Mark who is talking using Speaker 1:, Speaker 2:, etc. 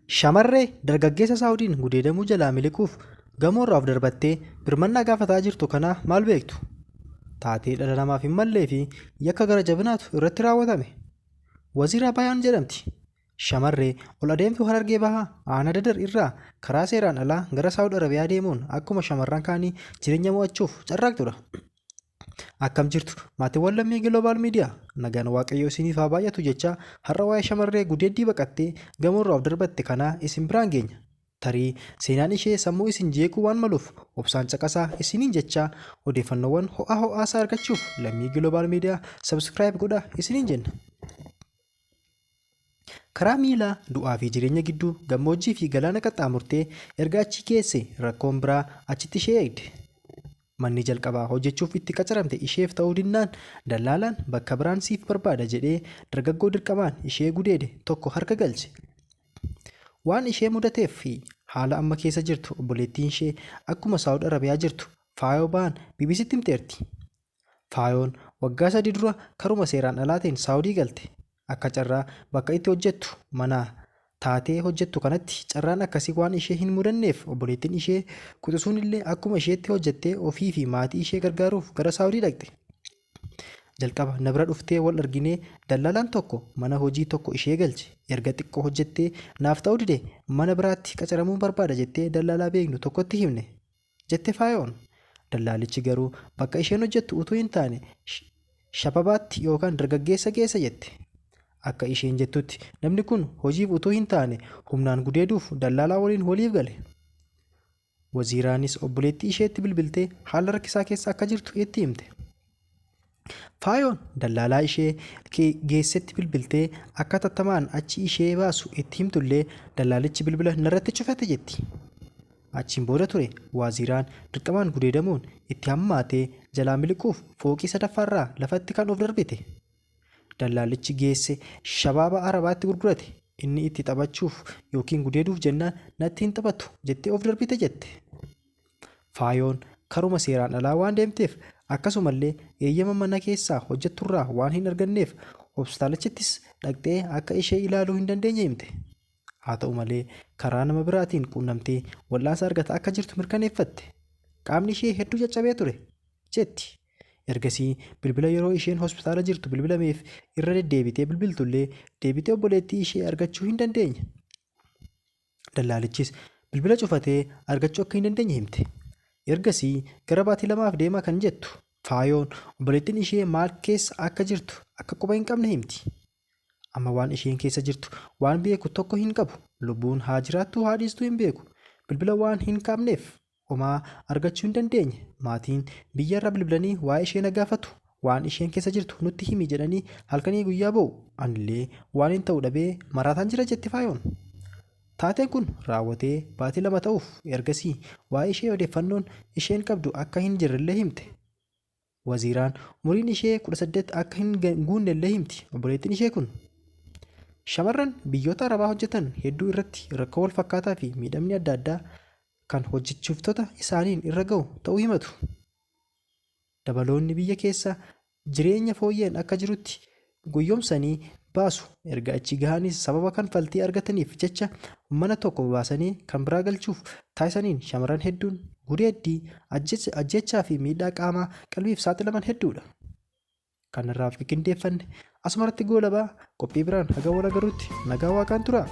Speaker 1: Shamarree dargaggeessa Saawudiin gudeedamuu jalaa miliquuf gamoorraaf darbattee birmannaa gaafataa jirtu kanaa maal beektu? Taatee dhala namaaf hin mallee fi yakka gara jabinaatu irratti raawwatame. Waziiraa Bayaan jedhamti. Shamarree ol adeemtuu Harargee Bahaa Aanaa Dadar irraa karaa seeraan alaa gara Saawud Arabiyaa deemuun akkuma shamarran kaanii jireenya mo'achuuf carraaqxudha. Akkam jirtu maatiiwwan lammii Global Media nagaan waaqayyoo isiniif haa baay'atu jecha har'a waa'ee shamarree Gudeeddii baqattee gamoorraaf darbatte kanaa isin biraan geenya. Tarii seenaan ishee sammuu isin jeequu waan maluuf obsaan caqasaa isiniin jecha odeeffannoowwan ho'aasaa argachuuf lammii Global Media subscribe godhaa isiniin jenna. Karaa miilaa du'aa fi jireenya gidduu gammoojjii fi galaana qaxxaamurtee erga achi geesse rakkoon biraa achitti ishee eegde. Manni jalqabaa hojjechuuf itti qacaramte isheef ta'uu dinnaan dallaalaan bakka biraan siif barbaada jedhee dargaggoo dirqamaan ishee gudeede tokko harka galche. Waan ishee mudateef fi haala amma keessa jirtu obboleettiin ishee akkuma Saawud Arabiyaa jirtu faayoo ba'an BBCtti himteerti. Faayoon waggaa 3 dura karuma seeraan alaatiin Saawudii galte. Akka carraa bakka itti hojjettu mana taatee hojjettu kanatti carraan akkasii waan ishee hin mudanneef obboleettiin ishee quxisuun illee akkuma isheetti hojjettee ofii fi maatii ishee gargaaruuf gara Saawudii dhaqxe. Jalqaba na bira dhuftee wal arginee dallaalaan tokko mana hojii tokko ishee galche. Erga xiqqoo hojjettee naaf ta'uu dide mana biraatti qacaramuu barbaada jettee dallaalaa beeknu tokkotti himne jette Faayoon. Dallaalichi garuu bakka isheen hojjettu utuu hin taane shababaatti yookaan dargaggeessa geessa jette. Akka isheen jettutti namni kun hojiif utuu hin taane humnaan gudeeduuf dallaalaa waliin waliif gale. Waziiraanis obboleettii isheetti bilbiltee haala rakkisaa keessa akka jirtu itti himte. Faayoon dallaalaa ishee geessetti bilbiltee akka tattamaan achi ishee baasu itti himtullee dallaalichi bilbila narratti cufate jetti. Achiin booda ture waziiraan dirqamaan gudeedamuun itti hammaatee jalaa miliquuf fooqii sadaffaarraa lafatti kan of darbite. Dallaalichi geesse shabaaba Arabaatti gurgurate. Inni itti taphachuuf yookiin gudeeduuf jennaan natti hin taphatu jettee of darbite jette. Faayoon karuma seeraan alaa waan deemteef akkasumallee eeyyama mana keessaa hojjetturraa waan hin arganneef hospitaalichittis dhaqxee akka ishee ilaaluu hin dandeenye himte. Haa ta'u malee karaa nama biraatiin quunnamtee wal'aansa argata akka jirtu mirkaneeffatte. Qaamni ishee hedduu caccabee ture jetti. Ergasii bilbila yeroo isheen hospitaala jirtu bilbilameef irra deddeebitee bilbiltullee deebitee obboleettii ishee argachuu hin dandeenye. Dallaalichis bilbila cufatee argachuu akka hin dandeenye himte. Ergasii gara baatii 2 deemaa kan jettu Faayoon obboleettiin ishee maal keessa akka jirtu akka quba hin qabne himti. Amma waan isheen keessa jirtu waan beeku tokko hin qabu. Lubbuun haa jiraattu haa dhiistu hin beeku. Bilbila waan hin qabneef homaa argachuu hin dandeenye. Maatiin biyyarra bilbilanii waa'ee ishee gaafatu. Waan isheen keessa jirtu nutti himi jedhanii halkanii guyyaa ba'u. Anillee waan hin ta'u dhabee maraataan jira jetti Faayoon. Taateen kun raawwatee baatii 2 ta'uuf ergasii waa'ee ishee odeeffannoon isheen qabdu akka hin jirrellee himte. Waziiraan umuriin ishee 18 akka hin guunnellee himti obboleettiin ishee kun. Shamarran biyyoota Arabaa hojjetan hedduu irratti rakkoo wal fakkaataa fi miidhamni adda addaa kan hojjechiiftota isaaniin irra ga'u ta'uu himatu. Dabaloonni biyya keessa jireenya fooyyeen akka jirutti guyyoomsanii baasu. Erga achi gahaniis sababa kanfaltii argataniif jecha mana tokko baasanii kan biraa galchuuf taasisaniin shamarran hedduun gudeeddii ajjechaa fi miidhaa qaamaa qalbiif saaxilaman hedduudha. Kanarraaf qindeeffanne asumarratti goolabaa qophii biraan haga wal agaruutti nagaa waaqaan tura.